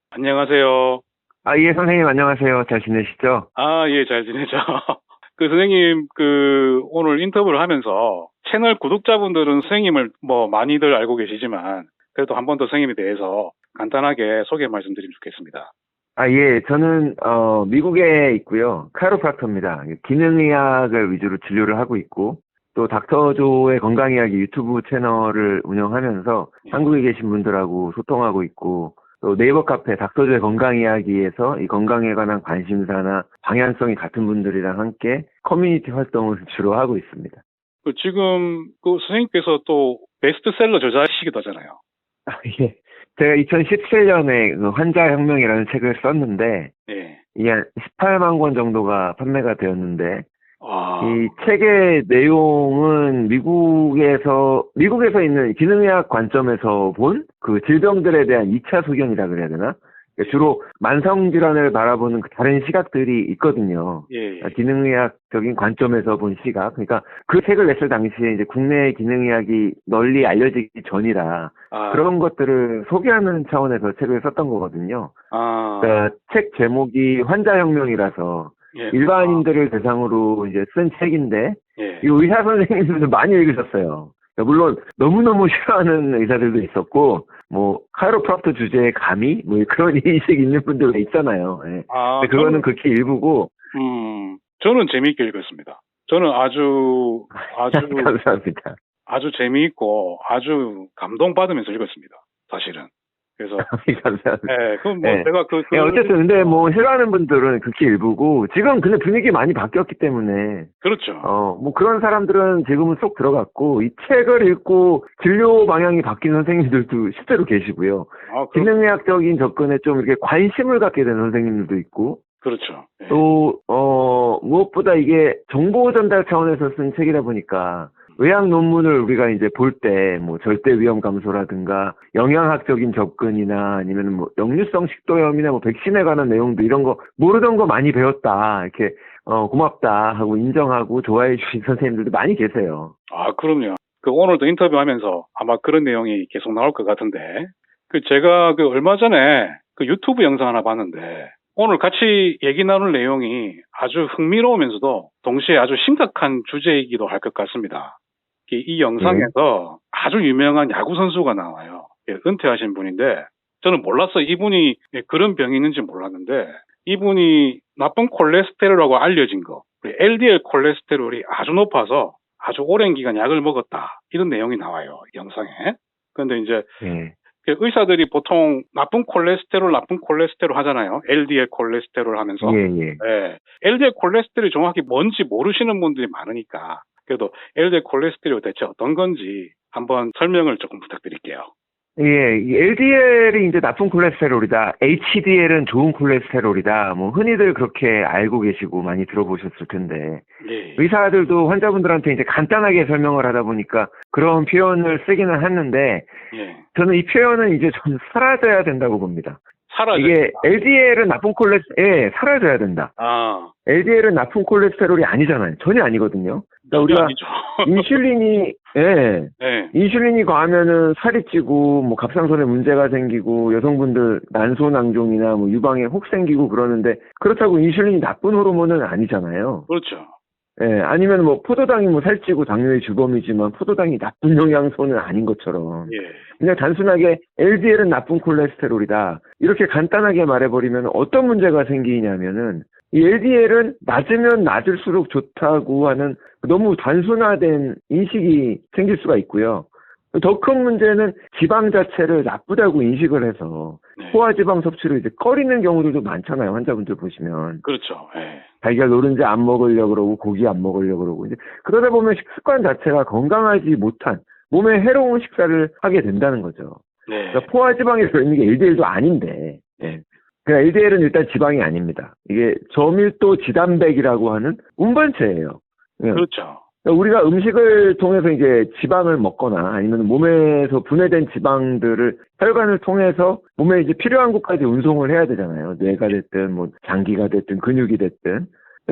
안녕하세요. 아, 예, 선생님, 안녕하세요. 잘 지내시죠? 아, 예, 잘 지내죠. 선생님, 오늘 인터뷰를 하면서 채널 구독자분들은 선생님을 뭐 많이들 알고 계시지만, 그래도 한 번 더 선생님에 대해서 간단하게 소개 말씀드리면 좋겠습니다. 아, 예, 저는, 미국에 있고요. 카이로프락터입니다. 기능의학을 위주로 진료를 하고 있고, 또 닥터조의 건강이야기 유튜브 채널을 운영하면서 예. 한국에 계신 분들하고 소통하고 있고, 또 네이버 카페 닥터조의 건강이야기에서 이 건강에 관한 관심사나 방향성이 같은 분들이랑 함께 커뮤니티 활동을 주로 하고 있습니다. 지금 선생님께서 또 베스트셀러 저자이시기도 하잖아요. 아, 예. 제가 2017년에 환자혁명이라는 책을 썼는데, 예. 이게 한 18만 권 정도가 판매가 되었는데, 아, 이 책의 내용은 미국에서 있는 기능의학 관점에서 본 그 질병들에 대한 2차 소견이라 그래야 되나? 그러니까 주로 만성질환을 바라보는 그 다른 시각들이 있거든요. 예, 예. 기능의학적인 관점에서 본 시각. 그러니까 그 책을 냈을 당시에 이제 국내 기능의학이 널리 알려지기 전이라 아, 그런 것들을 소개하는 차원에서 책을 썼던 거거든요. 아, 그러니까 책 제목이 환자혁명이라서 예. 일반인들을 대상으로 이제 쓴 책인데 예. 이 의사 선생님들도 많이 읽으셨어요. 물론 너무너무 싫어하는 의사들도 있었고 뭐 카이로프락터 주제에 감히 뭐 그런 인식 있는 분들 있잖아요. 예. 아, 근데 그거는 극히 일부고 저는 재미있게 읽었습니다. 저는 아주, 감사합니다. 아주 재미있고 아주 감동받으면서 읽었습니다. 사실은. 그래서, 감사합니다. 예, 예. 내가 예, 어쨌든 근데 뭐 싫어하는 분들은 극히 일부고 지금 근데 분위기 많이 바뀌었기 때문에 그렇죠. 뭐 그런 사람들은 지금은 쏙 들어갔고, 이 책을 읽고 진료 방향이 바뀐 선생님들도 실제로 계시고요. 기능의학적인 접근에 좀 이렇게 관심을 갖게 된 선생님들도 있고, 그렇죠. 예. 또, 무엇보다 이게 정보 전달 차원에서 쓴 책이다 보니까, 의학 논문을 우리가 이제 볼 때, 뭐, 절대 위험 감소라든가, 영양학적인 접근이나, 아니면 뭐, 역류성 식도염이나 뭐, 백신에 관한 내용도 이런 거, 모르던 거 많이 배웠다. 이렇게, 고맙다 하고 인정하고 좋아해 주신 선생님들도 많이 계세요. 아, 그럼요. 오늘도 인터뷰하면서 아마 그런 내용이 계속 나올 것 같은데, 제가 얼마 전에 유튜브 영상 하나 봤는데, 오늘 같이 얘기 나눌 내용이 아주 흥미로우면서도 동시에 아주 심각한 주제이기도 할 것 같습니다. 이 영상에서 아주 유명한 야구 선수가 나와요. 예, 은퇴하신 분인데, 저는 몰랐어요. 이분이 그런 병이 있는지 몰랐는데, 이분이 나쁜 콜레스테롤이라고 알려진 거, LDL 콜레스테롤이 아주 높아서 아주 오랜 기간 약을 먹었다. 이런 내용이 나와요, 영상에. 그런데 이제 의사들이 보통 나쁜 콜레스테롤 하잖아요. LDL 콜레스테롤 하면서. 예. LDL 콜레스테롤이 정확히 뭔지 모르시는 분들이 많으니까. 그래도 LDL 콜레스테롤이 대체 어떤 건지 한번 설명을 조금 부탁드릴게요. 예, 이 LDL이 이제 나쁜 콜레스테롤이다. HDL은 좋은 콜레스테롤이다. 뭐 흔히들 그렇게 알고 계시고 많이 들어보셨을 텐데. 예. 의사들도 환자분들한테 이제 간단하게 설명을 하다 보니까 그런 표현을 쓰기는 하는데, 예. 저는 이 표현은 이제 좀 사라져야 된다고 봅니다. 사라져야 이게 LDL은 나쁜 사라져야 된다. 아. LDL은 나쁜 콜레스테롤이 아니잖아요. 전혀 아니거든요. 그러니까 우리가 아니죠. 인슐린이 과하면은 살이 찌고 뭐 갑상선에 문제가 생기고 여성분들 난소낭종이나 뭐 유방에 혹 생기고 그러는데, 그렇다고 인슐린이 나쁜 호르몬은 아니잖아요. 그렇죠. 예, 아니면 뭐 포도당이 뭐 살찌고 당뇨의 주범이지만 포도당이 나쁜 영양소는 아닌 것처럼. 예. 그냥 단순하게 LDL은 나쁜 콜레스테롤이다. 이렇게 간단하게 말해버리면 어떤 문제가 생기냐면은, 이 LDL은 낮으면 낮을수록 좋다고 하는 너무 단순화된 인식이 생길 수가 있고요. 더 큰 문제는 지방 자체를 나쁘다고 인식을 해서 포화지방 섭취를 이제 꺼리는 경우들도 많잖아요. 환자분들 보시면. 그렇죠. 예. 달걀 노른자 안 먹으려고 그러고 고기 안 먹으려고 그러고 이제 그러다 보면 식습관 자체가 건강하지 못한 몸에 해로운 식사를 하게 된다는 거죠. 네. 그러니까 포화지방에 들어있는 게 LDL도 아닌데, 그러니까 LDL은 일단 지방이 아닙니다. 이게 저밀도 지단백이라고 하는 운반체예요. 그렇죠. 그러니까 우리가 음식을 통해서 이제 지방을 먹거나 아니면 몸에서 분해된 지방들을 혈관을 통해서 몸에 이제 필요한 곳까지 운송을 해야 되잖아요. 뇌가 됐든 뭐 장기가 됐든 근육이 됐든.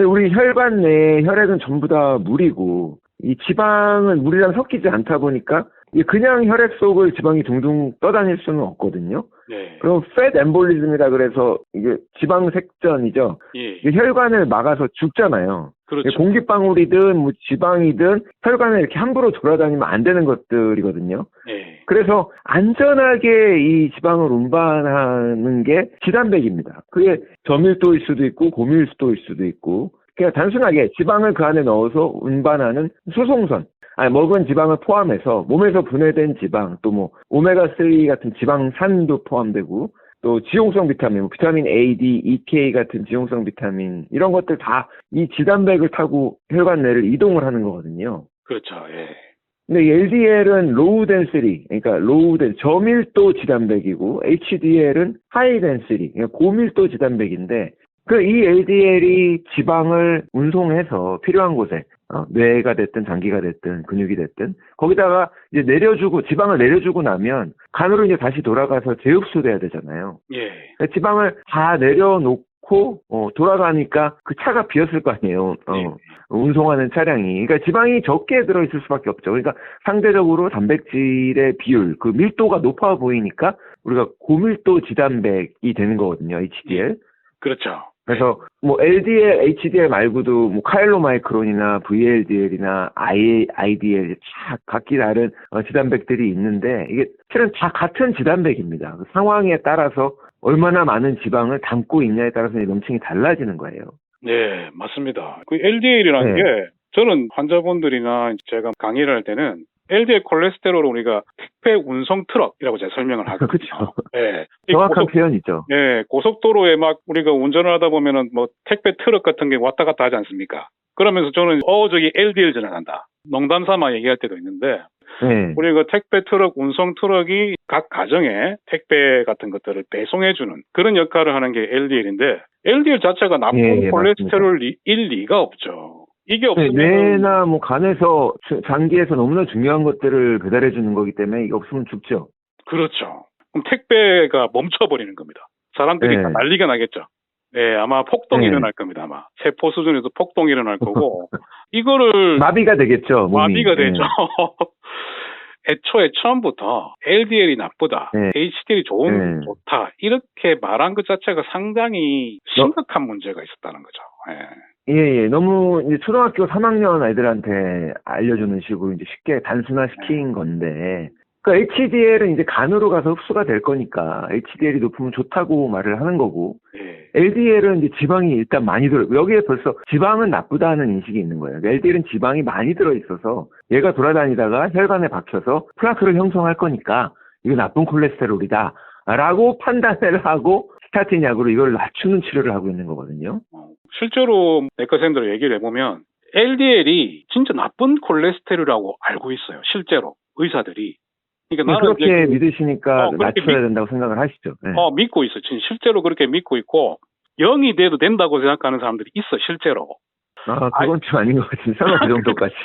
우리 혈관 내에 혈액은 전부 다 물이고, 이 지방은 물이랑 섞이지 않다 보니까 이게 그냥 혈액 속을 지방이 둥둥 떠다닐 수는 없거든요. 네. 그럼 fat embolism이라 그래서 이게 지방 색전이죠. 예. 이게 혈관을 막아서 죽잖아요. 그렇죠. 공기방울이든 뭐 지방이든 혈관에 이렇게 함부로 돌아다니면 안 되는 것들이거든요. 예. 그래서 안전하게 이 지방을 운반하는 게 지단백입니다. 그게 저밀도일 수도 있고 고밀도일 수도 있고 그냥 단순하게 지방을 그 안에 넣어서 운반하는 수송선. 먹은 지방을 포함해서 몸에서 분해된 지방, 또 뭐 오메가3 같은 지방산도 포함되고 또 지용성 비타민, 뭐 비타민 A, D, EK 같은 지용성 비타민 이런 것들 다 이 지단백을 타고 혈관 내를 이동을 하는 거거든요. 그렇죠. 예. 근데 LDL은 로우 덴시티, 그러니까 저밀도 지단백이고 HDL은 하이 덴시티, 그러니까 고밀도 지단백인데 이 LDL이 지방을 운송해서 필요한 곳에 뇌가 됐든 장기가 됐든 근육이 됐든 거기다가 이제 지방을 내려주고 나면 간으로 이제 다시 돌아가서 재흡수돼야 되잖아요. 예. 그러니까 지방을 다 내려놓고 돌아가니까 그 차가 비었을 거 아니에요. 운송하는 차량이. 그러니까 지방이 적게 들어있을 수밖에 없죠. 그러니까 상대적으로 단백질의 비율, 그 밀도가 높아 보이니까 우리가 고밀도 지단백이 되는 거거든요. HDL. 그렇죠. 그래서 뭐 LDL, HDL 말고도 뭐 카일로마이크론이나 VLDL이나 IDL 각기 다른 지단백들이 있는데 이게 실은 다 같은 지단백입니다. 그 상황에 따라서 얼마나 많은 지방을 담고 있냐에 따라서 명칭이 달라지는 거예요. 네, 맞습니다. 그 LDL이라는 네. 게 저는 환자분들이나 제가 강의를 할 때는 LDL 콜레스테롤을 우리가 택배 운송 트럭이라고 제가 설명을 하거든요. 그렇죠. 네. 정확한 표현이죠. 네, 고속도로에 막 우리가 운전을 하다 보면은 뭐 택배 트럭 같은 게 왔다 갔다 하지 않습니까? 그러면서 저는 저기 LDL 지나간다. 농담 삼아 얘기할 때도 있는데 네. 우리가 택배 트럭, 운송 트럭이 각 가정에 택배 같은 것들을 배송해주는 그런 역할을 하는 게 LDL인데 LDL 자체가 나쁜 콜레스테롤일 리가 없죠. 이게 없으면 뇌나 뭐 간에서 장기에서 너무나 중요한 것들을 배달해 주는 거기 때문에 이게 없으면 죽죠. 그렇죠. 그럼 택배가 멈춰버리는 겁니다. 사람들이 다 난리가 나겠죠. 네, 아마 폭동이 일어날 겁니다. 아마 세포 수준에서 폭동이 일어날 거고 이거를 마비가 되겠죠. 몸이. 마비가 되죠. 애초에 처음부터 LDL이 나쁘다, HDL이 좋다 이렇게 말한 것 자체가 상당히 심각한 문제가 있었다는 거죠. 예. 너무 이제 초등학교 3학년 아이들한테 알려주는 식으로 이제 쉽게 단순화시킨 건데, 그러니까 HDL은 이제 간으로 가서 흡수가 될 거니까 HDL이 높으면 좋다고 말을 하는 거고, LDL은 이제 지방이 일단 많이 여기에 벌써 지방은 나쁘다는 인식이 있는 거예요. LDL은 지방이 많이 들어있어서 얘가 돌아다니다가 혈관에 박혀서 플라크를 형성할 거니까 이거 나쁜 콜레스테롤이다 라고 판단을 하고 스타틴 약으로 이걸 낮추는 치료를 하고 있는 거거든요. 실제로 내과 선생님들 얘기를 해보면 LDL이 진짜 나쁜 콜레스테롤이라고 알고 있어요. 실제로 의사들이. 그러니까 나는 그렇게 믿으시니까 낮춰야 된다고 생각을 하시죠. 네. 믿고 있어요. 실제로 그렇게 믿고 있고 0이 돼도 된다고 생각하는 사람들이 있어 실제로. 그건 좀 아닌 것 같은데 설마 그 정도까지.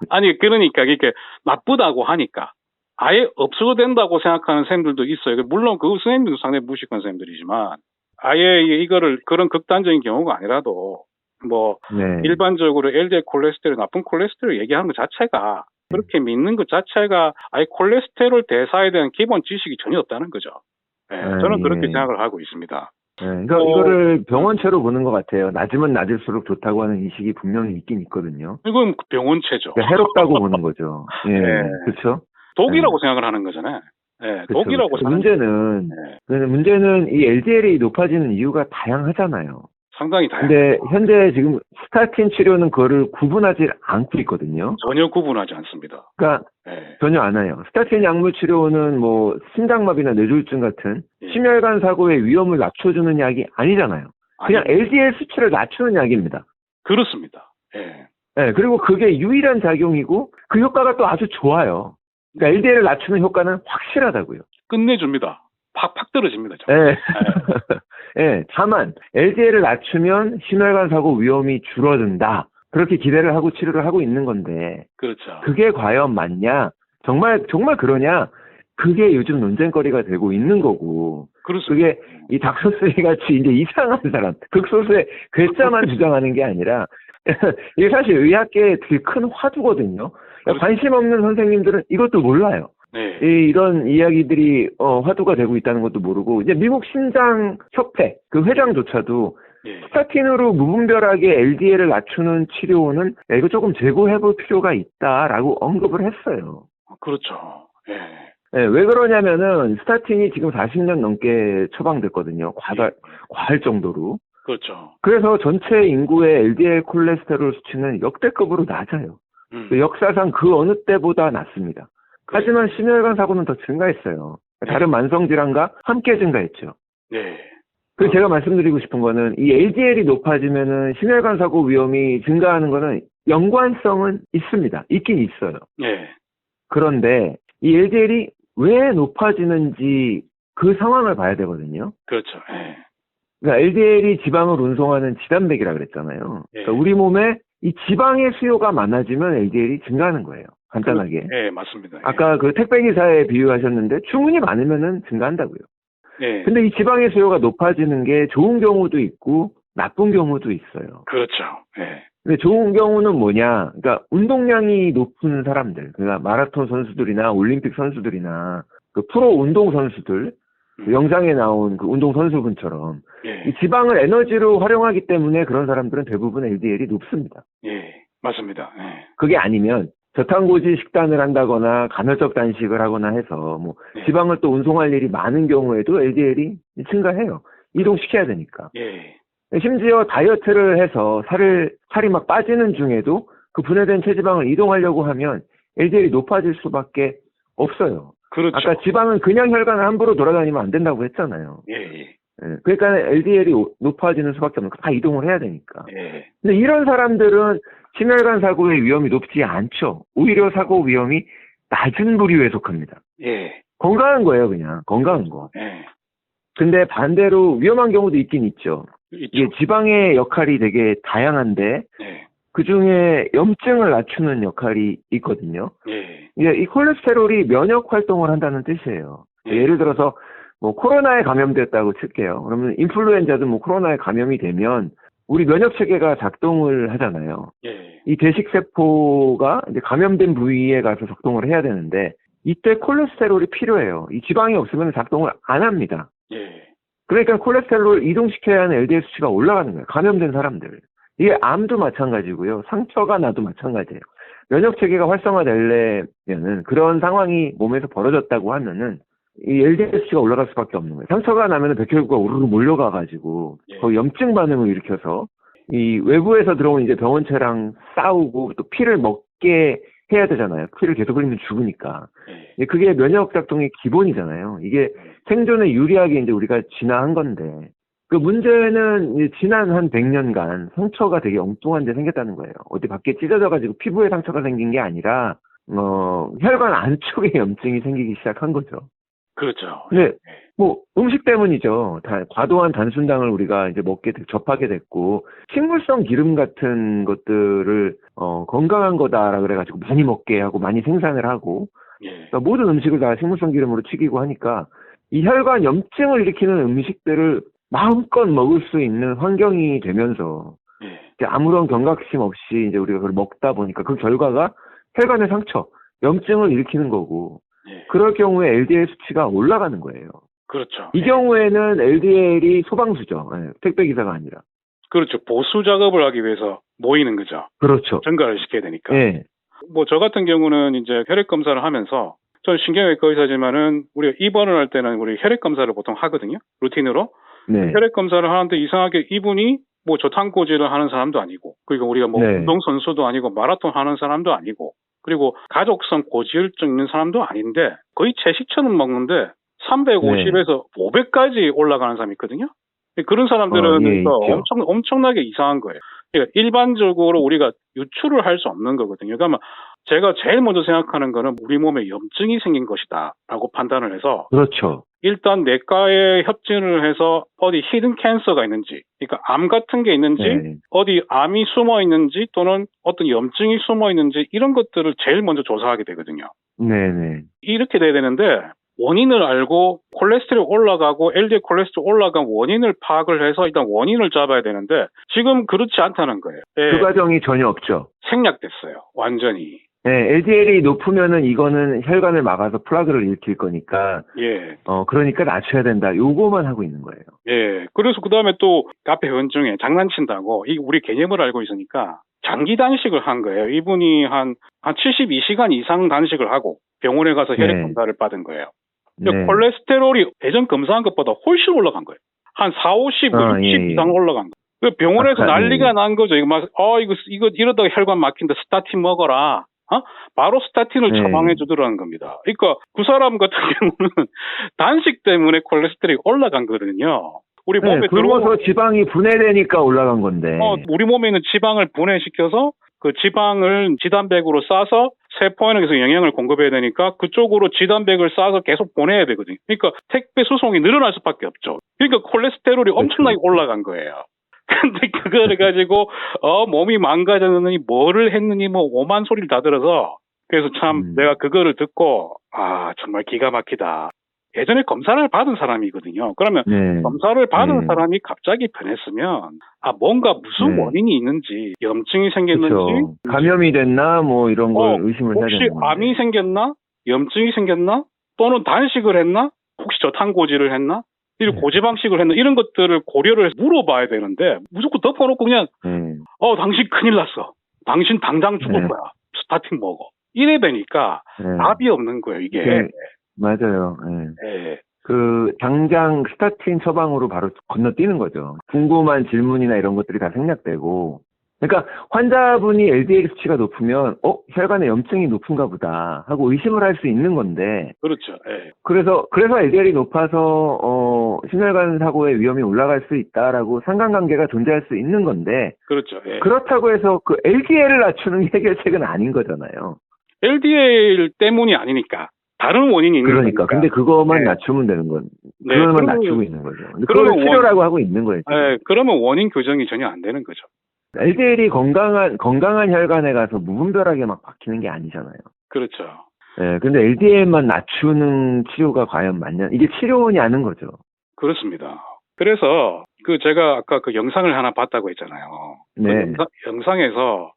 아니 그러니까 이렇게 나쁘다고 하니까 아예 없어도 된다고 생각하는 선생님들도 있어요. 물론 그 선생님들도 상당히 무식한 선생님들이지만 아예 이거를 그런 극단적인 경우가 아니라도 일반적으로 LDL 콜레스테롤, 나쁜 콜레스테롤 얘기하는 것 자체가 그렇게 믿는 것 자체가 아예 콜레스테롤 대사에 대한 기본 지식이 전혀 없다는 거죠. 저는 그렇게 생각을 하고 있습니다. 그러니까 이거를 병원체로 보는 것 같아요. 낮으면 낮을수록 좋다고 하는 인식이 분명히 있긴 있거든요. 이건 병원체죠. 그러니까 해롭다고 보는 거죠. 그렇죠. 독이라고 생각을 하는 거잖아요. 독이라고 문제는 이 LDL이 높아지는 이유가 다양하잖아요. 상당히 다양해요. 근데 현재 지금 스타틴 치료는 그거를 구분하지 않고 있거든요. 전혀 구분하지 않습니다. 그러니까 전혀 안 해요. 스타틴 약물 치료는 뭐 심장마비나 뇌졸중 같은 심혈관 사고의 위험을 낮춰주는 약이 아니잖아요. 그냥 LDL 수치를 낮추는 약입니다. 그렇습니다. 그리고 그게 유일한 작용이고 그 효과가 또 아주 좋아요. 그러니까 LDL을 낮추는 효과는 확실하다고요. 끝내줍니다. 팍팍 떨어집니다. 다만 LDL을 낮추면 심혈관 사고 위험이 줄어든다. 그렇게 기대를 하고 치료를 하고 있는 건데. 그렇죠. 그게 과연 맞냐? 정말 그러냐? 그게 요즘 논쟁거리가 되고 있는 거고. 그렇습니다. 그게 이 닥터스리 같이 이제 이상한 사람, 극소수의 괴짜만 주장하는 게 아니라 이게 사실 의학계의 되게 큰 화두거든요. 관심 없는 선생님들은 이것도 몰라요. 네. 이런 이야기들이 화두가 되고 있다는 것도 모르고 이제 미국 심장협회 그 회장조차도 예. 스타틴으로 무분별하게 LDL을 낮추는 치료는 이거 조금 재고해볼 필요가 있다라고 언급을 했어요. 그렇죠. 예. 네, 왜 그러냐면은 스타틴이 지금 40년 넘게 처방됐거든요. 과할 정도로. 그렇죠. 그래서 전체 인구의 LDL 콜레스테롤 수치는 역대급으로 낮아요. 역사상 그 어느 때보다 낮습니다. 하지만 심혈관 사고는 더 증가했어요. 다른 만성 질환과 함께 증가했죠. 네. 그리고 제가 말씀드리고 싶은 거는 이 LDL이 높아지면은 심혈관 사고 위험이 증가하는 거는 연관성은 있습니다. 있긴 있어요. 네. 그런데 이 LDL이 왜 높아지는지 그 상황을 봐야 되거든요. 그렇죠. 예. 그러니까 LDL이 지방을 운송하는 지단백이라 그랬잖아요. 그러니까 우리 몸에 이 지방의 수요가 많아지면 LDL이 증가하는 거예요. 간단하게. 네, 맞습니다. 아까 그 택배기사에 비유하셨는데 주문이 많으면은 증가한다고요. 네. 근데 이 지방의 수요가 높아지는 게 좋은 경우도 있고 나쁜 경우도 있어요. 그렇죠. 네. 근데 좋은 경우는 뭐냐? 그러니까 운동량이 높은 사람들, 그러니까 마라톤 선수들이나 올림픽 선수들이나 그 프로 운동 선수들, 그 영상에 나온 그 운동 선수분처럼 이 지방을 에너지로 활용하기 때문에 그런 사람들은 대부분 LDL이 높습니다. 예, 맞습니다. 그게 아니면 저탄고지 식단을 한다거나 간헐적 단식을 하거나 해서 뭐 지방을 또 운송할 일이 많은 경우에도 LDL이 증가해요. 이동시켜야 되니까. 심지어 다이어트를 해서 살이 막 빠지는 중에도 그 분해된 체지방을 이동하려고 하면 LDL이 높아질 수밖에 없어요. 그렇죠. 아까 지방은 그냥 혈관을 함부로 돌아다니면 안 된다고 했잖아요. 그러니까 LDL이 높아지는 수밖에 없는 다 이동을 해야 되니까. 근데 이런 사람들은 심혈관 사고의 위험이 높지 않죠. 오히려 사고 위험이 낮은 부류에 속합니다. 건강한 거예요, 그냥. 건강한 거. 근데 반대로 위험한 경우도 있긴 있죠. 이게 지방의 역할이 되게 다양한데 그 중에 염증을 낮추는 역할이 있거든요. 이 콜레스테롤이 면역 활동을 한다는 뜻이에요. 예를 들어서 뭐 코로나에 감염됐다고 칠게요. 그러면 인플루엔자도 뭐 코로나에 감염이 되면 우리 면역 체계가 작동을 하잖아요. 이 대식 세포가 이제 감염된 부위에 가서 작동을 해야 되는데 이때 콜레스테롤이 필요해요. 이 지방이 없으면 작동을 안 합니다. 그러니까 콜레스테롤을 이동시켜야 하는 LDL 수치가 올라가는 거예요. 감염된 사람들. 이게 암도 마찬가지고요. 상처가 나도 마찬가지예요. 면역 체계가 활성화되려면은 그런 상황이 몸에서 벌어졌다고 하면은 이 LDL 수치가 올라갈 수밖에 없는 거예요. 상처가 나면은 백혈구가 우르르 몰려가가지고 거의 염증 반응을 일으켜서 이 외부에서 들어온 이제 병원체랑 싸우고 또 피를 먹게 해야 되잖아요. 피를 계속 흘리면 죽으니까. 그게 면역 작동의 기본이잖아요. 이게 생존에 유리하게 이제 우리가 진화한 건데 그 문제는 이제 지난 한 100년간 상처가 되게 엉뚱한 데 생겼다는 거예요. 어디 밖에 찢어져가지고 피부에 상처가 생긴 게 아니라 혈관 안쪽에 염증이 생기기 시작한 거죠. 그렇죠. 네, 뭐 음식 때문이죠. 과도한 단순당을 우리가 이제 접하게 됐고 식물성 기름 같은 것들을 건강한 거다라 그래가지고 많이 먹게 하고 많이 생산을 하고 그러니까 모든 음식을 다 식물성 기름으로 튀기고 하니까 이 혈관 염증을 일으키는 음식들을 마음껏 먹을 수 있는 환경이 되면서 아무런 경각심 없이 이제 우리가 그걸 먹다 보니까 그 결과가 혈관의 상처, 염증을 일으키는 거고 그럴 경우에 LDL 수치가 올라가는 거예요. 그렇죠. 이 경우에는 LDL이 소방수죠. 택배기사가 아니라. 그렇죠. 보수 작업을 하기 위해서 모이는 거죠. 그렇죠. 증가를 시켜야 되니까. 뭐 저 같은 경우는 이제 혈액 검사를 하면서 저는 신경외과 의사지만은 우리가 입원을 할 때는 우리 혈액 검사를 보통 하거든요. 루틴으로. 혈액 검사를 하는데 이상하게 이분이 뭐 저탄고지를 하는 사람도 아니고 그리고 우리가 뭐 운동 선수도 아니고 마라톤 하는 사람도 아니고 그리고 가족성 고지혈증 있는 사람도 아닌데 거의 채식처럼 먹는데 350에서 500까지 올라가는 사람이 있거든요. 그런 사람들은 엄청나게 이상한 거예요. 그러니까 일반적으로 우리가 유출을 할 수 없는 거거든요. 그러니까 제가 제일 먼저 생각하는 거는 우리 몸에 염증이 생긴 것이다라고 판단을 해서 그렇죠. 일단 내과에 협진을 해서 어디 히든 캔서가 있는지, 그러니까 암 같은 게 있는지, 어디 암이 숨어 있는지 또는 어떤 염증이 숨어 있는지 이런 것들을 제일 먼저 조사하게 되거든요. 이렇게 돼야 되는데 원인을 알고 콜레스테롤 올라가고 LDL 콜레스테롤 올라간 원인을 파악을 해서 일단 원인을 잡아야 되는데 지금 그렇지 않다는 거예요. 그 과정이 전혀 없죠. 생략됐어요. 완전히. LDL이 높으면은 이거는 혈관을 막아서 플라그를 일으킬 거니까, 예. 그러니까 낮춰야 된다. 요거만 하고 있는 거예요. 예. 그래서 그 다음에 또 카페 회원 중에 장난친다고, 이 우리 개념을 알고 있으니까 장기 단식을 한 거예요. 이분이 한 72시간 이상 단식을 하고 병원에 가서 혈액 네. 검사를 받은 거예요. 네. 콜레스테롤이 예전 검사한 것보다 훨씬 올라간 거예요. 한 40, 50, 60 이상 올라간 거예요. 병원에서 난리가 난 거죠. 이거 막, 이거 이러다가 혈관 막힌다. 스타틴 먹어라. 바로 스타틴을 처방해 주더라는 겁니다. 그러니까 그 사람 같은 경우는 단식 때문에 콜레스테롤이 올라간 거거든요. 우리 몸에 굶어서 지방이 분해되니까 올라간 건데. 우리 몸에 있는 지방을 분해시켜서 그 지방을 지단백으로 싸서 세포에는 계속 영양을 공급해야 되니까 그쪽으로 지단백을 싸서 계속 보내야 되거든요. 그러니까 택배 수송이 늘어날 수밖에 없죠. 그러니까 콜레스테롤이 엄청나게 올라간 거예요. 근데 그거를 가지고 몸이 망가졌느니 뭐를 했느니 뭐 오만 소리를 다 들어서 그래서 참 내가 그거를 듣고 정말 기가 막히다. 예전에 검사를 받은 사람이거든요. 그러면 검사를 받은 사람이 갑자기 변했으면 뭔가 무슨 원인이 있는지, 염증이 생겼는지, 그쵸. 감염이 됐나 뭐 이런 걸 의심을 해야 되는 혹시 건데. 암이 생겼나, 염증이 생겼나, 또는 단식을 했나, 혹시 저탄고지를 했나, 고지방식을 했나 이런 것들을 고려를 해서 물어봐야 되는데 무조건 덮어놓고 그냥 당신 큰일 났어. 당신 당장 죽을 거야. 스타틴 먹어. 이래 되니까 답이 없는 거예요, 이게. 맞아요. 당장 스타틴 처방으로 바로 건너뛰는 거죠. 궁금한 질문이나 이런 것들이 다 생략되고. 그러니까 환자분이 LDL 수치가 높으면 혈관에 염증이 높은가 보다 하고 의심을 할 수 있는 건데. 그렇죠. 예. 그래서 LDL이 높아서 심혈관 사고의 위험이 올라갈 수 있다라고 상관관계가 존재할 수 있는 건데. 그렇죠. 예. 그렇다고 해서 그 LDL을 낮추는 게 해결책은 아닌 거잖아요. LDL 때문이 아니니까. 다른 원인이 있는 그러니까. 거니까. 근데 그것만 낮추면 되는 건. 그것만 낮추고 있는 거죠. 그걸 치료라고 하고 있는 거예요. 그러면 원인 교정이 전혀 안 되는 거죠. LDL이 건강한 혈관에 가서 무분별하게 막 박히는 게 아니잖아요. 그렇죠. 근데 LDL만 낮추는 치료가 과연 맞냐? 이게 치료원이 아닌 거죠. 그렇습니다. 그래서 제가 아까 그 영상을 하나 봤다고 했잖아요. 네. 그 영상에서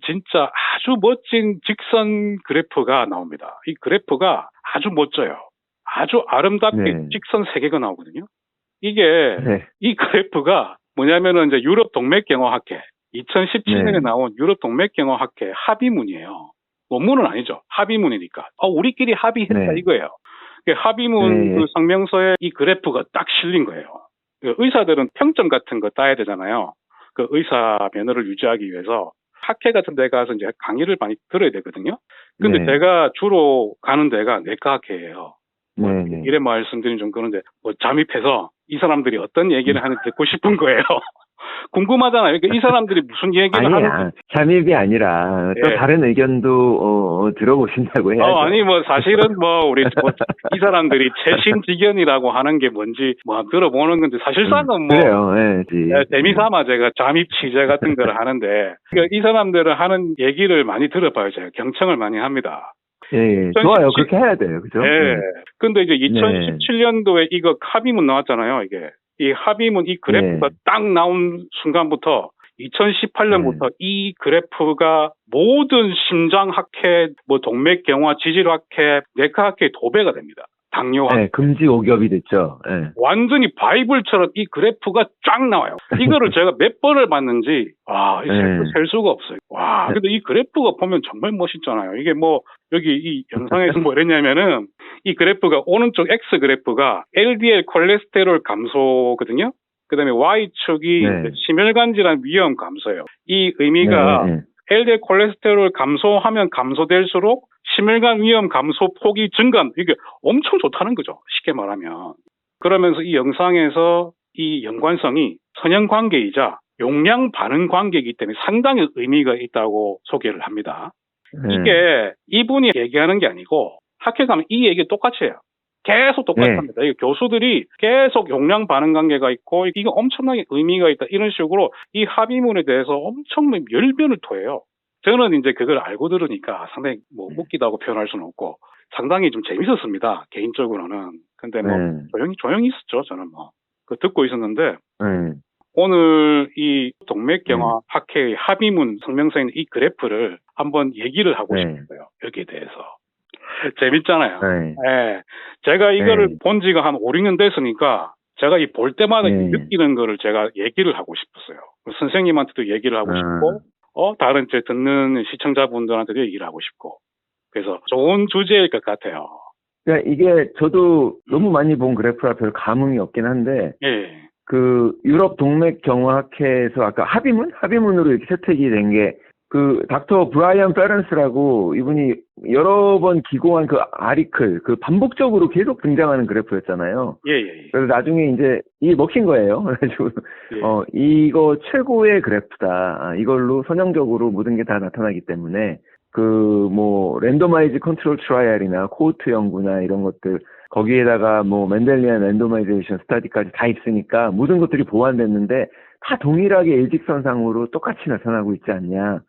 진짜 아주 멋진 직선 그래프가 나옵니다. 이 그래프가 아주 멋져요. 아주 아름답게 직선 3개가 나오거든요. 이 그래프가 뭐냐면은 이제 유럽 동맥경화학회 2017년에 나온 유럽 동맥경화학회 합의문이에요. 원문은 아니죠. 합의문이니까. 우리끼리 합의했다 이거예요. 합의문 그 성명서에 이 그래프가 딱 실린 거예요. 의사들은 평점 같은 거 따야 되잖아요. 그 의사 면허를 유지하기 위해서 학회 같은 데 가서 이제 강의를 많이 들어야 되거든요. 근데 제가 주로 가는 데가 내과학회예요. 이래 말씀드리면 좀 그런데 잠입해서 이 사람들이 어떤 얘기를 하는지 듣고 싶은 거예요. 궁금하잖아요. 그러니까 이 사람들이 무슨 얘기를 하는지. 잠입이 아니라 또 다른 의견도 들어보신다고 해야죠. 사실은 우리 이 사람들이 최신지견이라고 하는 게 뭔지 들어보는 건데 사실상은 그래요. 재미삼아 제가 잠입 취재 같은 걸 하는데 그러니까 이 사람들은 하는 얘기를 많이 들어봐요. 제가 경청을 많이 합니다. 좋아요. 그렇게 해야 돼요. 그죠? 근데 이제 2017년도에 이거 합의문 나왔잖아요. 이 합의문 이 그래프가 딱 나온 순간부터 2018년부터 이 그래프가 모든 심장학회, 동맥경화, 지질학회, 내과학회 도배가 됩니다. 당뇨학. 금지 오겹이 됐죠. 완전히 바이블처럼 이 그래프가 쫙 나와요. 이거를 제가 몇 번을 봤는지, 셀 수가 없어요. 근데 이 그래프가 보면 정말 멋있잖아요. 이게 여기 이 영상에서 뭐랬냐면은, 이 그래프가, 오른쪽 X 그래프가 LDL 콜레스테롤 감소거든요. 그 다음에 Y축이 심혈관 질환 위험 감소예요. 이 의미가 LDL 콜레스테롤 감소하면 감소될수록 심혈관 위험 감소 폭이 증가한, 이게 엄청 좋다는 거죠. 쉽게 말하면. 그러면서 이 영상에서 이 연관성이 선형 관계이자 용량 반응 관계이기 때문에 상당히 의미가 있다고 소개를 합니다. 이게 이분이 얘기하는 게 아니고 학회 가면 이 얘기 똑같이 해요. 계속 똑같습니다. 이 교수들이 계속 용량 반응 관계가 있고 이거 엄청나게 의미가 있다 이런 식으로 이 합의문에 대해서 엄청 열변을 토해요. 저는 이제 그걸 알고 들으니까 상당히 웃기다고 표현할 수는 없고 상당히 좀 재밌었습니다. 개인적으로는. 근데 조용히 있었죠. 저는 듣고 있었는데 오늘 이 동맥경화 학회의 합의문 성명서에 있는 이 그래프를 한번 얘기를 하고 네. 싶어요. 여기에 대해서. 재밌잖아요. 네. 예. 제가 이거를 네. 본 지가 한 5, 6년 됐으니까 제가 이 볼 때마다 네. 느끼는 거를 제가 얘기를 하고 싶었어요. 선생님한테도 얘기를 하고 아. 싶고, 다른 제 듣는 시청자분들한테도 얘기를 하고 싶고. 그래서 좋은 주제일 것 같아요. 그러니까 이게 저도 너무 많이 본 그래프라 별 감흥이 없긴 한데, 예. 그 유럽 동맥경화학회에서 아까 합의문으로 이렇게 채택이 된 게 그 닥터 브라이언 페런스라고 이분이 여러 번 기고한 그 아리클, 그 반복적으로 계속 등장하는 그래프였잖아요. 예. 그래서 나중에 이제 이게 먹힌 거예요. 그래가지고 예. 이거 최고의 그래프다. 이걸로 선형적으로 모든 게 다 나타나기 때문에 그 뭐 랜더마이즈 컨트롤 트라이얼이나 코호트 연구나 이런 것들 거기에다가 뭐 멘델리안 랜더마이제이션 스타디까지 다 있으니까 모든 것들이 보완됐는데 다 동일하게 일직선상으로 똑같이 나타나고 있지 않냐.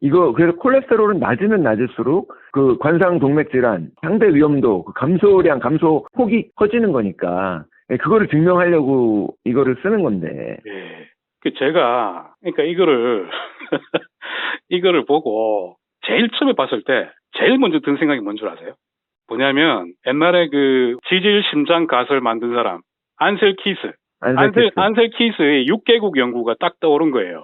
이거 그래서 콜레스테롤은 낮으면 낮을수록 그 관상 동맥 질환 상대 위험도 그 감소량 감소 폭이 커지는 거니까 그거를 증명하려고 이거를 쓰는 건데. 예. 제가 그러니까 이거를 이거를 보고 제일 처음에 봤을 때 제일 먼저 든 생각이 뭔 줄 아세요? 뭐냐면 옛날에 그 지질 심장 가설 만든 사람 안셀 키스의 6개국 연구가 딱 떠오른 거예요.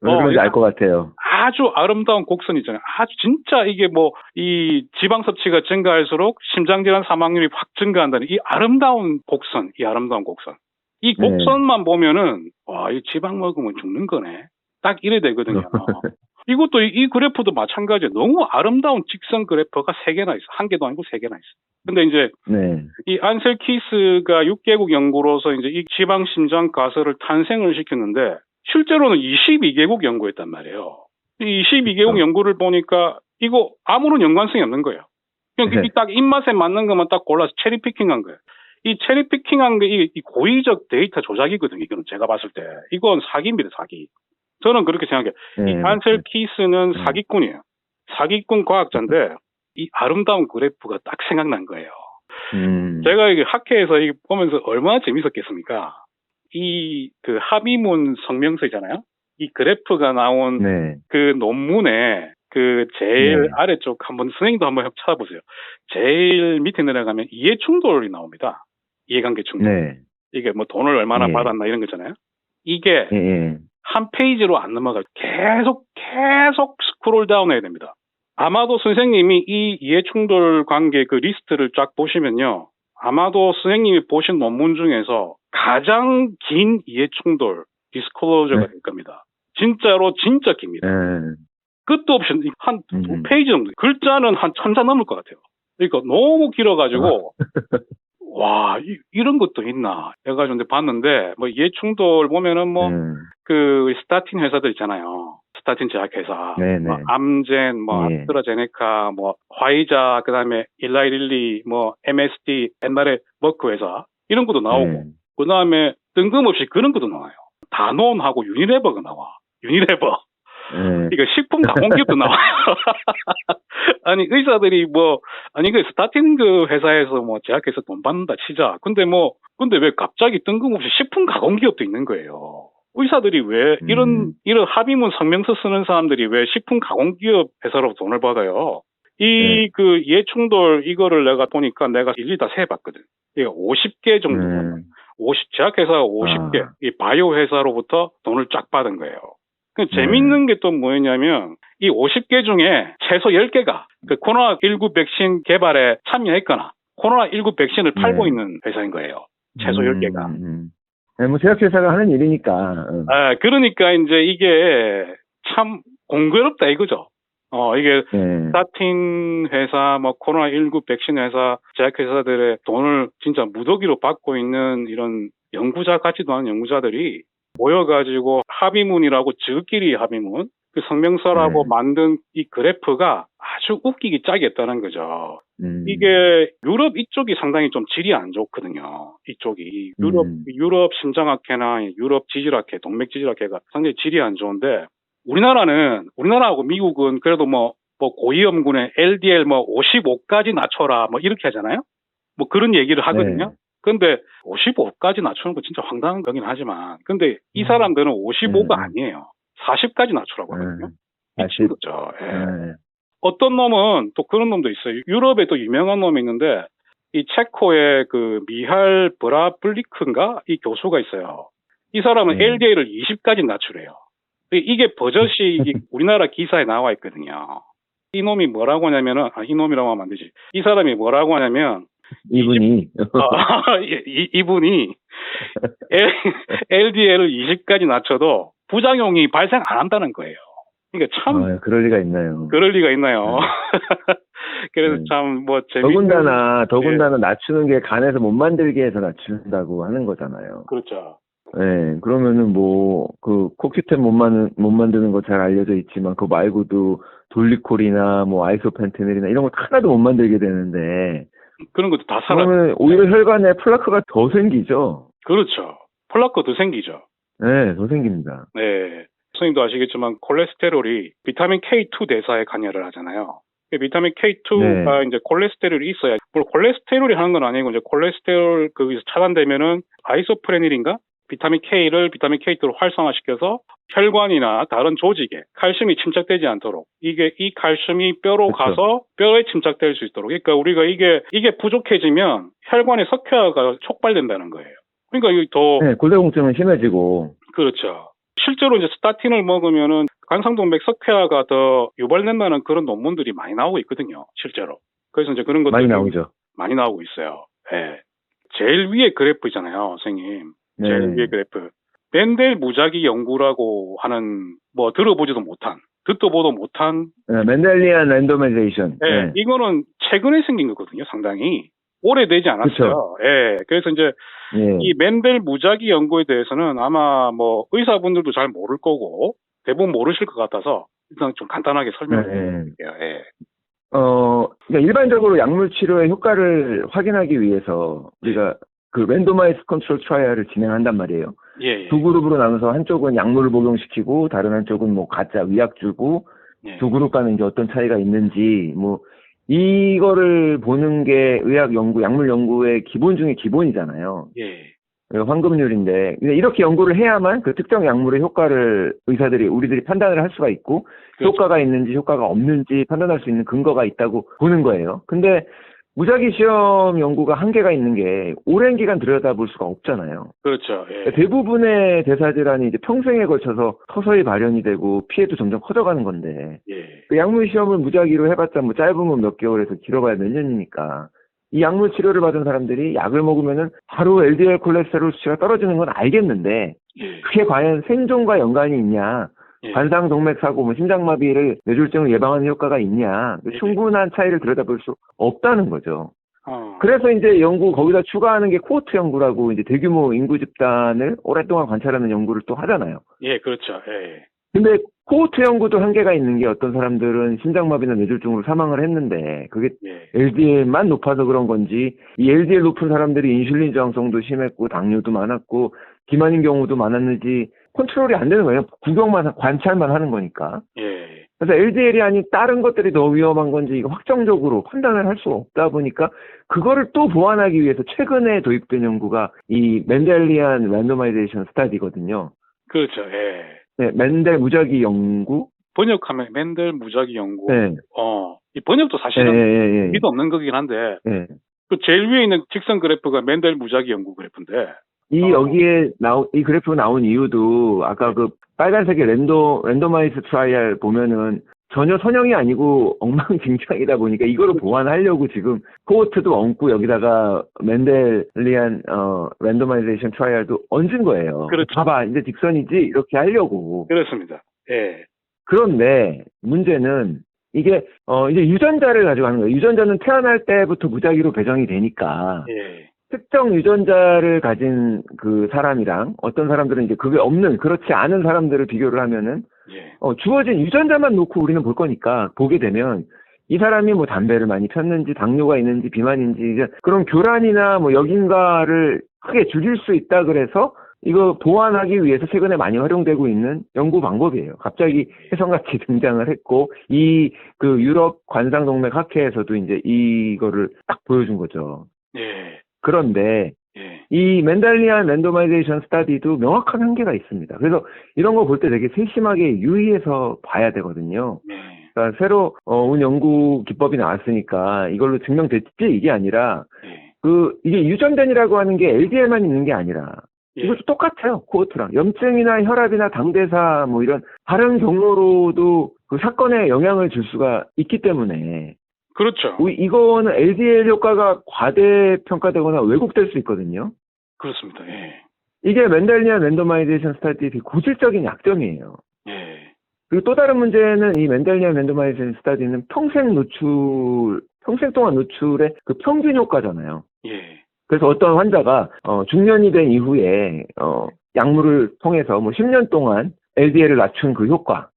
왜 그런지 알 것 같아요. 아주 아름다운 곡선 있잖아요. 아주 진짜 이게 뭐 이 지방 섭취가 증가할수록 심장 질환 사망률이 확 증가한다는 이 아름다운 곡선. 이 곡선만 보면은 와, 이 지방 먹으면 죽는 거네. 딱 이래 되거든요. 이것도 이 그래프도 마찬가지예요. 너무 아름다운 직선 그래프가 3개나 있어. 1개도 아니고 3개나 있어. 근데 이제 이 안셀 키스가 6개국 연구로서 이제 이 지방 심장 가설을 탄생을 시켰는데 실제로는 22개국 연구했단 말이에요. 이 22개국 연구를 보니까 이거 아무런 연관성이 없는 거예요. 그냥 딱 입맛에 맞는 것만 딱 골라서 체리피킹한 거예요. 이 체리피킹한 게 이 고의적 데이터 조작이거든요. 이거는 제가 봤을 때 이건 사기입니다. 사기. 저는 그렇게 생각해요. 이 안셀 키스는 사기꾼이에요. 사기꾼 과학자인데 이 아름다운 그래프가 딱 생각난 거예요. 제가 이게 학회에서 이거 보면서 얼마나 재밌었겠습니까? 이 그 합의문 성명서잖아요. 이 그래프가 나온 그 논문에 그 제일 아래쪽 한번 선생님도 한번 찾아보세요. 제일 밑에 내려가면 이해 충돌이 나옵니다. 이해관계 충돌. 이게 뭐 돈을 얼마나 받았나 이런 거잖아요. 이게 한 페이지로 안 넘어가요. 계속 스크롤 다운 해야 됩니다. 아마도 선생님이 이 이해충돌 관계 그 리스트를 쫙 보시면요. 아마도 선생님이 보신 논문 중에서 가장 긴 이해충돌 디스클로저가 될 겁니다. 진짜로 진짜 깁니다. 끝도 없이 한 2페이지 정도. 글자는 한 1000자 넘을 것 같아요. 그러니까 너무 길어가지고 와, 이런 것도 있나 해가지고 근데 봤는데 뭐 이해충돌 보면은 뭐 그 스타틴 회사들 있잖아요. 스타틴 제약회사, 뭐 암젠, 뭐 아스트라제네카, 뭐 화이자, 그다음에 일라이릴리, 뭐 MSD, 옛날에 머크 회사 이런 것도 나오고 그다음에 뜬금없이 그런 것도 나와요. 다논하고 유니레버가 나와. 유니레버. 이거 식품 가공기업도 나와요. 아니 의사들이 뭐 아니 그 스타틴 그 회사에서 뭐 제약회사 돈 받는다 치자. 근데 왜 갑자기 뜬금없이 식품 가공기업도 있는 거예요. 의사들이 왜 이런 합의문 성명서 쓰는 사람들이 왜 식품 가공기업 회사로 돈을 받아요? 그 이해충돌 이거를 내가 보니까 내가 일일이 다 세봤거든. 이게 50개 정도. 제약회사가 50개. 이 바이오 회사로부터 돈을 쫙 받은 거예요. 재밌는 게 또 뭐였냐면 이 50개 중에 최소 10개가 그 코로나19 백신 개발에 참여했거나 코로나19 백신을 팔고 있는 회사인 거예요. 최소 10개가. 뭐 제약회사가 하는 일이니까. 그러니까 이제 이게 참 공교롭다 이거죠. 이게 스타틴 회사, 뭐 코로나19 백신 회사, 제약회사들의 돈을 진짜 무더기로 받고 있는 이런 연구자 같지도 않은 연구자들이 모여가지고 합의문이라고 저끼리 합의문, 그 성명서라고 만든 이 그래프가 아주 웃기기 짝이었다는 거죠. 이게 유럽 이쪽이 상당히 좀 질이 안 좋거든요. 이쪽이 유럽 심장학회나 유럽 지질학회, 동맥지질학회가 상당히 질이 안 좋은데 우리나라하고 미국은 그래도 뭐 고위험군의 LDL 뭐 55까지 낮춰라 뭐 이렇게 하잖아요. 뭐 그런 얘기를 하거든요. 근데 55까지 낮추는 거 진짜 황당한 거긴 하지만, 근데 이 사람들은 55가 아니에요. 40까지 낮추라고 하거든요. 미친 거죠. 예. 어떤 놈은 또 그런 놈도 있어요. 유럽에 또 유명한 놈이 있는데, 이 체코의 그 미할 브라블리크인가? 이 교수가 있어요. 이 사람은 LDA를 20까지 낮추래요. 이게 버젓이 우리나라 기사에 나와 있거든요. 이 놈이 뭐라고 하냐면은, 이 놈이라고 하면 안 되지. 이 사람이 뭐라고 하냐면, 이분이 이분이 LDL을 20까지 낮춰도 부작용이 발생 안 한다는 거예요. 그러니까 참 그럴 리가 있나요? 그럴 리가 있나요? 그래서 참 뭐 재밌는 더군다나 낮추는 게 간에서 못 만들게 해서 낮춘다고 하는 거잖아요. 그렇죠. 네, 그러면은 뭐 그 코큐텐 못 만드는 거 잘 알려져 있지만 그거 말고도 돌리콜이나 뭐 아이소펜테닐이나 이런 거 하나도 못 만들게 되는데 그런 것도 다 사라. 그러면 오히려 혈관에 플라크가 더 생기죠. 그렇죠. 플라크 더 생기죠. 네, 더 생깁니다. 네. 선생님도 아시겠지만 콜레스테롤이 비타민 K2 대사에 관여를 하잖아요. 비타민 K2가 이제 콜레스테롤이 있어야, 물론 콜레스테롤이 하는 건 아니고 이제 콜레스테롤 거기서 차단되면은 아이소프레닐인가? 비타민 K2로 활성화시켜서 혈관이나 다른 조직에 칼슘이 침착되지 않도록 이 칼슘이 뼈로 가서 뼈에 침착될 수 있도록. 그러니까 우리가 이게 부족해지면 혈관의 석회화가 촉발된다는 거예요. 그러니까 이게 더 골다공증은 심해지고. 그렇죠. 실제로 이제 스타틴을 먹으면은 관상동맥 석회화가 더 유발된다는 그런 논문들이 많이 나오고 있거든요. 실제로. 그래서 이제 그런 것들이 많이 나오죠. 많이 나오고 있어요. 예. 제일 위에 그래프 있잖아요, 선생님. 제일 위에 그래프. 멘델 무작위 연구라고 하는, 뭐 들어보지도 못한, 듣도 보도 못한. 멘델리안 랜도마이제이션. 예. 이거는 최근에 생긴 거거든요, 상당히. 오래되지 않았어요. 예. 그래서 이제 이 멘델 무작위 연구에 대해서는 아마 뭐 의사분들도 잘 모를 거고 대부분 모르실 것 같아서 일단 좀 간단하게 설명을 드릴게요. 예. 그러니까 일반적으로 약물 치료의 효과를 확인하기 위해서 우리가 그 랜도마이즈 컨트롤 트라이얼을 진행한단 말이에요. 예. 두 그룹으로 나눠서 한쪽은 약물을 복용시키고 다른 한쪽은 뭐 가짜 의약 주고 두 그룹 간에 이제 어떤 차이가 있는지 뭐 이거를 보는 게 의학 연구, 약물 연구의 기본 중에 기본이잖아요. 예. 황금률인데 이렇게 연구를 해야만 그 특정 약물의 효과를 우리들이 판단을 할 수가 있고 그렇죠. 효과가 있는지 효과가 없는지 판단할 수 있는 근거가 있다고 보는 거예요. 근데 무작위 시험 연구가 한계가 있는 게 오랜 기간 들여다볼 수가 없잖아요. 그렇죠. 예. 대부분의 대사질환이 이제 평생에 걸쳐서 서서히 발현이 되고 피해도 점점 커져가는 건데 그 약물 시험을 무작위로 해봤자 뭐 짧으면 몇 개월에서 길어봐야 몇 년이니까 이 약물 치료를 받은 사람들이 약을 먹으면은 바로 LDL 콜레스테롤 수치가 떨어지는 건 알겠는데 그게 과연 생존과 연관이 있냐? 관상동맥 사고, 뭐 심장마비를 뇌졸중을 예방하는 효과가 있냐? 충분한 차이를 들여다볼 수 없다는 거죠. 그래서 이제 거기다 추가하는 게 코호트 연구라고 이제 대규모 인구 집단을 오랫동안 관찰하는 연구를 또 하잖아요. 예, 그렇죠. 예. 근데 코호트 연구도 한계가 있는 게 어떤 사람들은 심장마비나 뇌졸중으로 사망을 했는데 그게 LDL만 높아서 그런 건지 이 LDL 높은 사람들이 인슐린 저항성도 심했고 당뇨도 많았고 비만인 경우도 많았는지 컨트롤이 안 되는 거예요. 관찰만 하는 거니까. 그래서 LDL이 아닌 다른 것들이 더 위험한 건지 이거 확정적으로 판단을 할 수 없다 보니까 그거를 또 보완하기 위해서 최근에 도입된 연구가 이 멘델리안 랜도마이제이션 스타디거든요. 그렇죠. 예. 네, 멘델 무작위 연구. 번역하면 멘델 무작위 연구. 이 번역도 사실은 의미도 없는 거긴 한데 그 제일 위에 있는 직선 그래프가 멘델 무작위 연구 그래프인데 이 그래프가 나온 이유도 아까 그 빨간색의 랜도마이즈 트라이얼 보면은 전혀 선형이 아니고 엉망진창이다 보니까 이거를 보완하려고 지금 코호트도 얹고 여기다가 멘델리안 랜도마이제이션 트라이얼도 얹은 거예요. 그렇죠. 봐봐 이제 직선이지 이렇게 하려고. 그렇습니다. 예. 그런데 문제는 이게 이제 유전자를 가지고 하는 거예요. 유전자는 태어날 때부터 무작위로 배정이 되니까. 특정 유전자를 가진 그 사람이랑 어떤 사람들은 이제 그게 없는 그렇지 않은 사람들을 비교를 하면은 주어진 유전자만 놓고 우리는 볼 거니까 보게 되면 이 사람이 뭐 담배를 많이 폈는지 당뇨가 있는지 비만인지 그런 교란이나 뭐 역인가를 크게 줄일 수 있다 그래서 이거 보완하기 위해서 최근에 많이 활용되고 있는 연구 방법이에요. 갑자기 혜성같이 등장을 했고 이 그 유럽 관상동맥 학회에서도 이제 이거를 딱 보여준 거죠. 그런데 예. 이 멘델리안 랜도마이제이션 스터디도 명확한 한계가 있습니다. 그래서 이런 거 볼 때 되게 세심하게 유의해서 봐야 되거든요. 예. 그러니까 새로 온 연구 기법이 나왔으니까 이걸로 증명됐지 이게 아니라 예. 이게 유전된이라고 하는 게 LDL만 있는 게 아니라 예. 이것도 똑같아요. 코어트랑 염증이나 혈압이나 당대사 뭐 이런 다른 경로로도 그 사건에 영향을 줄 수가 있기 때문에 그렇죠. 이거는 LDL 효과가 과대평가되거나 왜곡될 수 있거든요. 그렇습니다. 예. 이게 멘델리안 랜도마이제이션 스터디의 되게 고질적인 약점이에요. 예. 그리고 또 다른 문제는 이 멘델리안 랜도마이제이션 스터디는 평생 동안 노출의 그 평균 효과잖아요. 예. 그래서 어떤 환자가 중년이 된 이후에 약물을 통해서 뭐 10년 동안 LDL을 낮춘 그 효과,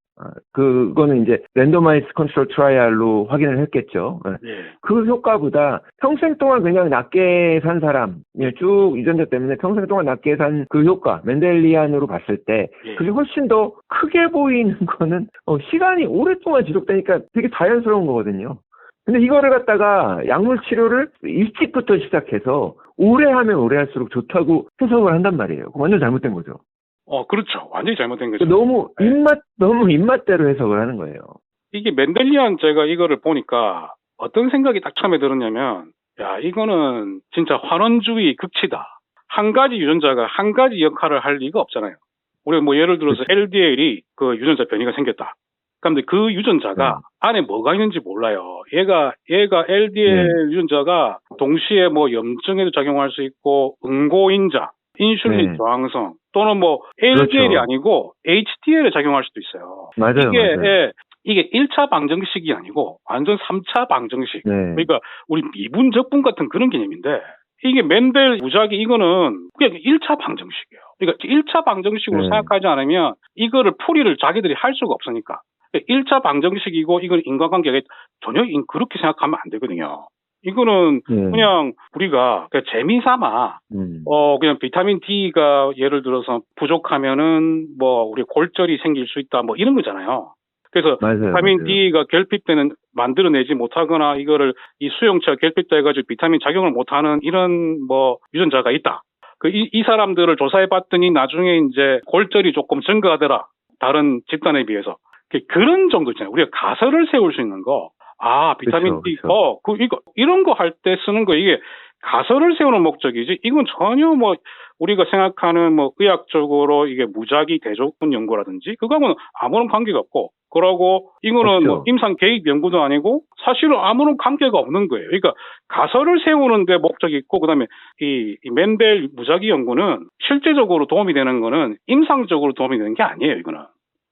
그거는 이제 랜도마이즈 컨트롤 트라이얼로 확인을 했겠죠. 예. 그 효과보다 평생 동안 그냥 낮게 산 사람, 쭉 유전자 때문에 평생 동안 낮게 산 그 효과, 멘델리안으로 봤을 때 예. 그게 훨씬 더 크게 보이는 거는 시간이 오랫동안 지속되니까 되게 자연스러운 거거든요. 근데 이거를 갖다가 약물 치료를 일찍부터 시작해서 오래 하면 오래 할수록 좋다고 해석을 한단 말이에요. 그거 완전 잘못된 거죠. 그렇죠. 완전히 잘못된 거죠. 너무 입맛대로 해석을 하는 거예요. 이게 멘델리안 제가 이거를 보니까 어떤 생각이 딱 처음에 들었냐면, 야, 이거는 진짜 환원주의 극치다. 한 가지 유전자가 한 가지 역할을 할 리가 없잖아요. 우리가 뭐 예를 들어서 그치. LDL이 그 유전자 변이가 생겼다. 그런데 그 유전자가 안에 뭐가 있는지 몰라요. 얘가 LDL 유전자가 동시에 뭐 염증에도 작용할 수 있고 응고인자, 인슐린 저항성 또는 뭐 LDL이 그렇죠. 아니고 HDL에 작용할 수도 있어요. 맞아요. 이게 1차 방정식이 아니고 완전 3차 방정식. 네. 그러니까 우리 미분 적분 같은 그런 개념인데 이게 멘델 무작위 이거는 그냥 1차 방정식이에요. 그러니까 1차 방정식으로 네. 생각하지 않으면 이거를 풀이를 자기들이 할 수가 없으니까. 1차 방정식이고 이건 인간관계가 전혀 그렇게 생각하면 안 되거든요. 이거는 그냥 우리가 그냥 재미삼아 그냥 비타민 D가 예를 들어서 부족하면은 뭐 우리 골절이 생길 수 있다 뭐 이런 거잖아요. 그래서 비타민 D가 결핍되는 만들어내지 못하거나 이거를 이 수용체가 결핍돼가지고 비타민 작용을 못하는 이런 뭐 유전자가 있다. 이 사람들을 조사해봤더니 나중에 이제 골절이 조금 증가하더라. 다른 집단에 비해서. 그런 정도 있잖아요. 우리가 가설을 세울 수 있는 거. 비타민 D, 이런 거 할 때 쓰는 거, 이게 가설을 세우는 목적이지, 이건 전혀 뭐, 우리가 생각하는 뭐, 의학적으로 이게 무작위 대조군 연구라든지, 그거하고는 아무런 관계가 없고, 그러고, 이거는 없죠. 뭐, 임상 개입 연구도 아니고, 사실은 아무런 관계가 없는 거예요. 그러니까, 가설을 세우는데 목적이 있고, 그 다음에 이 멘델 무작위 연구는 실제적으로 도움이 되는 거는 임상적으로 도움이 되는 게 아니에요, 이거는.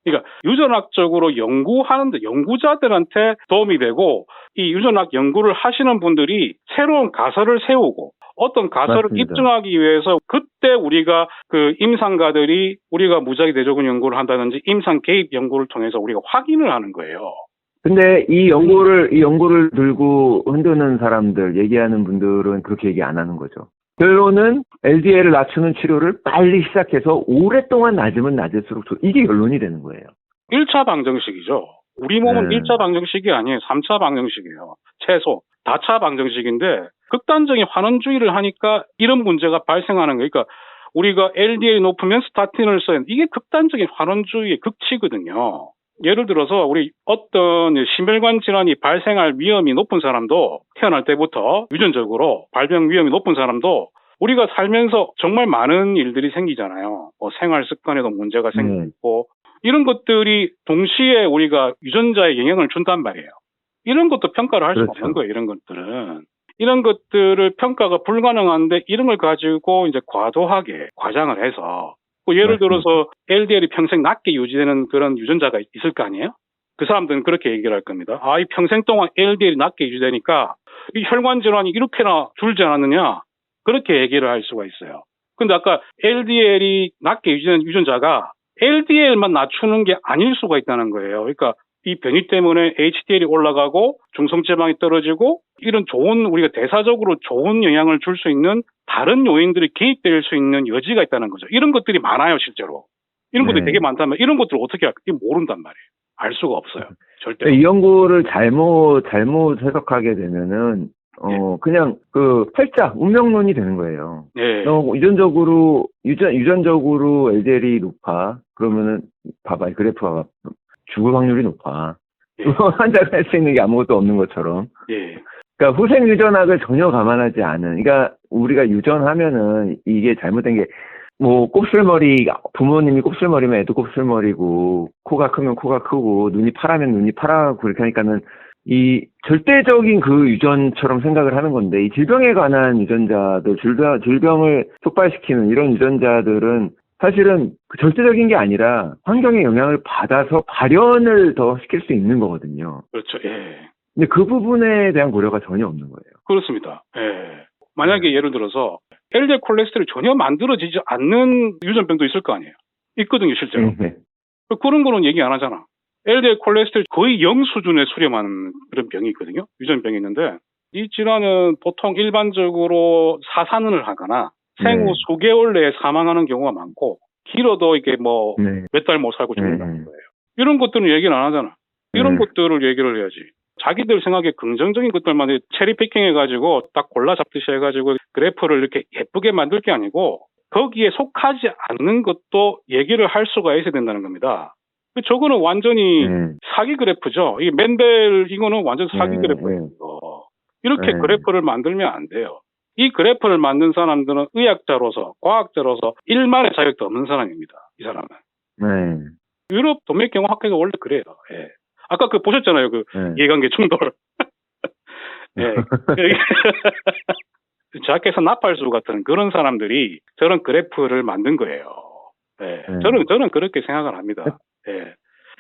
그러니까 유전학적으로 연구하는데 연구자들한테 도움이 되고 이 유전학 연구를 하시는 분들이 새로운 가설을 세우고 어떤 가설을 맞습니다. 입증하기 위해서 그때 우리가 그 임상가들이 우리가 무작위 대조군 연구를 한다든지 임상 개입 연구를 통해서 우리가 확인을 하는 거예요. 근데 이 연구를 들고 흔드는 사람들, 얘기하는 분들은 그렇게 얘기 안 하는 거죠. 결론은 LDL을 낮추는 치료를 빨리 시작해서 오랫동안 낮으면 낮을수록 이게 결론이 되는 거예요. 1차 방정식이죠. 우리 몸은 1차 방정식이 아니에요. 3차 방정식이에요. 최소. 다차 방정식인데 극단적인 환원주의를 하니까 이런 문제가 발생하는 거예요. 그러니까 우리가 LDL이 높으면 스타틴을 써야 하는 이게 극단적인 환원주의의 극치거든요. 예를 들어서 우리 어떤 심혈관 질환이 발생할 위험이 높은 사람도 태어날 때부터 유전적으로 발병 위험이 높은 사람도 우리가 살면서 정말 많은 일들이 생기잖아요. 뭐 생활 습관에도 문제가 생기고 이런 것들이 동시에 우리가 유전자에 영향을 준단 말이에요. 이런 것도 평가를 할 수가 없는 거예요. 이런 것들은. 이런 것들을 평가가 불가능한데 이런 걸 가지고 이제 과도하게 과장을 해서 예를 들어서 LDL이 평생 낮게 유지되는 그런 유전자가 있을 거 아니에요? 그 사람들은 그렇게 얘기를 할 겁니다. 이 평생 동안 LDL이 낮게 유지되니까 이 혈관 질환이 이렇게나 줄지 않았느냐? 그렇게 얘기를 할 수가 있어요. 근데 아까 LDL이 낮게 유지되는 유전자가 LDL만 낮추는 게 아닐 수가 있다는 거예요. 그러니까 이 변이 때문에 HDL이 올라가고 중성지방이 떨어지고 이런 좋은 우리가 대사적으로 좋은 영향을 줄 수 있는 다른 요인들이 개입될 수 있는 여지가 있다는 거죠. 이런 것들이 많아요, 실제로. 이런 것들이 되게 많다면 이런 것들을 어떻게 할까? 모른단 말이에요. 알 수가 없어요. 절대. 이 연구를 잘못 해석하게 되면은 그냥 그 팔자 운명론이 되는 거예요. 예. 유전적으로 LDL이 높아. 그러면은 봐봐, 그래프 봐봐. 죽을 확률이 높아. 예. 환자가 할 수 있는 게 아무것도 없는 것처럼. 예. 그러니까 후생 유전학을 전혀 감안하지 않은. 그러니까 우리가 유전하면은 이게 잘못된 게 뭐 곱슬머리, 부모님이 곱슬머리면 애도 곱슬머리고, 코가 크면 코가 크고, 눈이 파라면 눈이 파랗고 그렇게 하니까는 이 절대적인 그 유전처럼 생각을 하는 건데, 이 질병에 관한 유전자들, 질병을 촉발시키는 이런 유전자들은 사실은 그 절대적인 게 아니라 환경의 영향을 받아서 발현을 더 시킬 수 있는 거거든요. 그렇죠. 예. 근데 그 부분에 대한 고려가 전혀 없는 거예요. 그렇습니다. 예. 만약에 예를 들어서 LDL 콜레스테롤이 전혀 만들어지지 않는 유전병도 있을 거 아니에요. 있거든요, 실제로. 네. 그런 거는 얘기 안 하잖아. LDL 콜레스테롤 거의 0 수준에 수렴하는 그런 병이 있거든요. 유전병이 있는데 이 질환은 보통 일반적으로 사산을 하거나 생후 네. 수개월 내에 사망하는 경우가 많고 길어도 이게 뭐 몇 달 못 살고 죽는다는 거예요. 이런 것들은 얘기를 안 하잖아. 이런 것들을 얘기를 해야지. 자기들 생각에 긍정적인 것들만 체리피킹 해가지고 딱 골라 잡듯이 해가지고 그래프를 이렇게 예쁘게 만들 게 아니고 거기에 속하지 않는 것도 얘기를 할 수가 있어야 된다는 겁니다. 저거는 완전히 사기 그래프죠. 이 맨델 이거는 완전 사기 그래프예요. 이렇게 그래프를 만들면 안 돼요. 이 그래프를 만든 사람들은 의학자로서 과학자로서 일말의 자격도 없는 사람입니다. 이 사람은. 유럽 동맥경화학회가 원래 그래요. 예. 아까 그 보셨잖아요. 그 이해관계 충돌. 예. 자켓에서 나팔수 같은 그런 사람들이 저런 그래프를 만든 거예요. 예. 저는 그렇게 생각을 합니다. 예.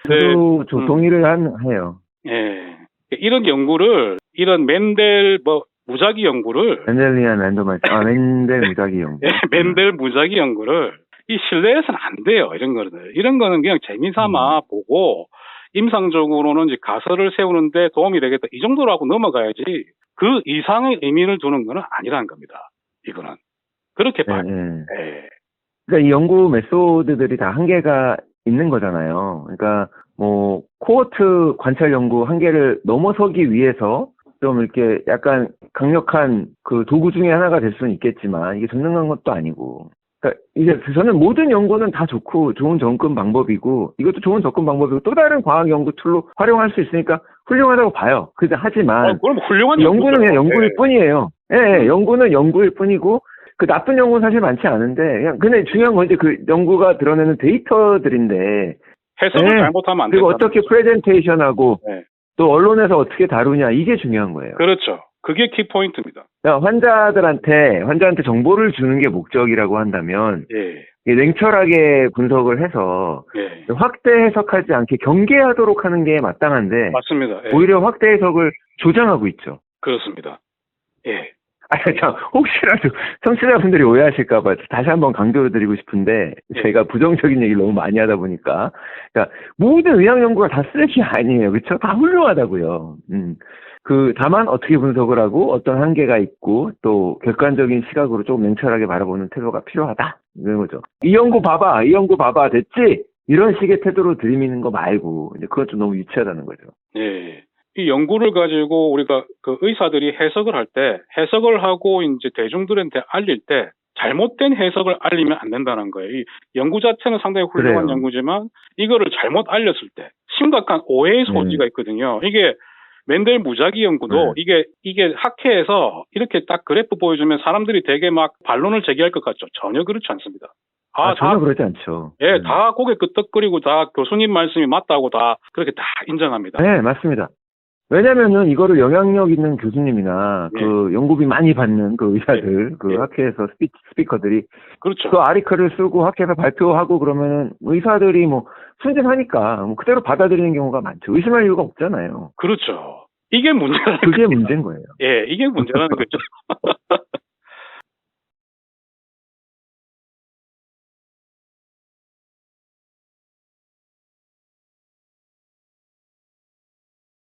저도 동의를 해요. 예. 이런 연구를, 이런 맨델 무작위 연구를. 맨델 무작위 연구. 예, 맨델 무작위 연구를 이 실내에서는 안 돼요. 이런 거는 그냥 재미삼아 보고 임상적으로는 이제 가설을 세우는데 도움이 되겠다. 이 정도로 하고 넘어가야지 그 이상의 의미를 두는 거는 아니라는 겁니다. 이거는. 그렇게 봐요. 예. 그러니까 이 연구 메소드들이 다 한계가 있는 거잖아요. 그러니까 뭐 코호트 관찰 연구 한계를 넘어서기 위해서 좀 이렇게 약간 강력한 그 도구 중에 하나가 될 수는 있겠지만 이게 전능한 것도 아니고. 그러니까 이제 저는 모든 연구는 다 좋고 좋은 접근 방법이고 이것도 좋은 접근 방법이고 또 다른 과학 연구 툴로 활용할 수 있으니까 훌륭하다고 봐요. 하지만 그럼 훌륭한 연구는 그냥 연구일 뿐이에요. 예, 연구는 연구일 뿐이고 그 나쁜 연구는 사실 많지 않은데 근데 중요한 건 이제 그 연구가 드러내는 데이터들인데 해석을 잘못하면 안 그리고 된다. 어떻게 프레젠테이션하고 또 언론에서 어떻게 다루냐 이게 중요한 거예요. 그렇죠. 그게 키포인트입니다. 환자한테 정보를 주는 게 목적이라고 한다면 냉철하게 분석을 해서 확대 해석하지 않게 경계하도록 하는 게 마땅한데 맞습니다. 오히려 확대 해석을 조장하고 있죠. 그렇습니다. 예. 혹시라도 청취자분들이 오해하실까봐 다시 한번 강조드리고 싶은데 제가 부정적인 얘기를 너무 많이 하다 보니까 그러니까 모든 의학 연구가 다 쓰레기 아니에요. 그렇죠? 다 훌륭하다고요. 다만 어떻게 분석을 하고 어떤 한계가 있고 또 객관적인 시각으로 조금 냉철하게 바라보는 태도가 필요하다. 이런 거죠. 이 연구 봐봐 됐지? 이런 식의 태도로 들이미는 거 말고 이제 그건 좀 너무 유치하다는 거죠. 예. 이 연구를 가지고 우리가 그 의사들이 해석을 할 때 해석을 하고 이제 대중들한테 알릴 때 잘못된 해석을 알리면 안 된다는 거예요. 이 연구 자체는 상당히 훌륭한 연구지만 이거를 잘못 알렸을 때 심각한 오해의 소지가 있거든요. 이게 맨델 무작위 연구도 이게 학회에서 이렇게 딱 그래프 보여주면 사람들이 되게 막 반론을 제기할 것 같죠. 전혀 그렇지 않습니다. 전혀 그렇지 않죠. 예, 다 고개 끄덕거리고 다 교수님 말씀이 맞다고 다 그렇게 다 인정합니다. 네, 맞습니다. 왜냐면은 이거를 영향력 있는 교수님이나 그 연구비 많이 받는 그 의사들, 학회에서 스피커들이 그렇죠. 그 아리클을 쓰고 학회에서 발표하고 그러면은 의사들이 뭐 순진하니까 뭐 그대로 받아들이는 경우가 많죠. 의심할 이유가 없잖아요. 그렇죠. 이게 문제라는 그게 문제인 거예요. 예, 이게 문제라는 거죠.